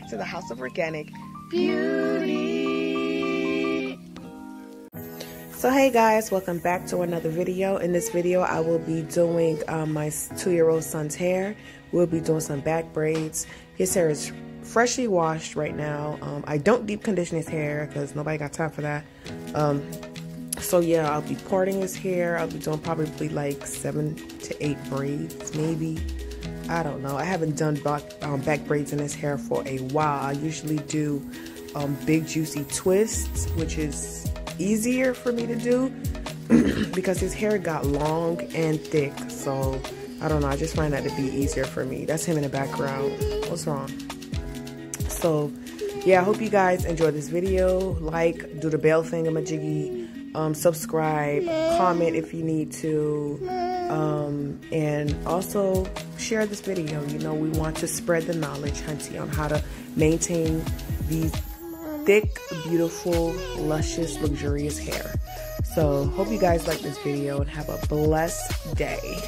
back to the House of Organic Beauty. So hey guys, welcome back to another video. In this video I will be doing my 2-year-old son's hair. We'll be doing some back braids. His hair is freshly washed right now. I don't deep condition his hair because nobody got time for that. So yeah, I'll be parting his hair. I'll be doing probably like 7 to 8 braids, maybe. I don't know. I haven't done back braids in his hair for a while. I usually do big juicy twists, which is easier for me to do because his hair got long and thick. So I don't know. I just find that to be easier for me. That's him in the background. What's wrong? So yeah, I hope you guys enjoy this video. Like, do the bell thingamajiggy. Subscribe, comment if you need to, and also share this video. You know, we want to spread the knowledge, hunty, on how to maintain these thick, beautiful, luscious, luxurious hair. So hope you guys like this video and have a blessed day.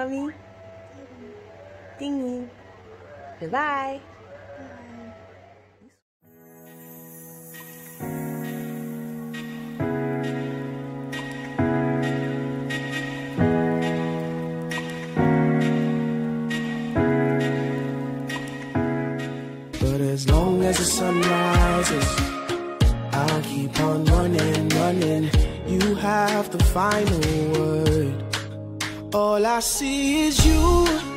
mommy? Ding. Goodbye. But as long as the sun rises, I'll keep on running, running. You have the final word. All I see is you.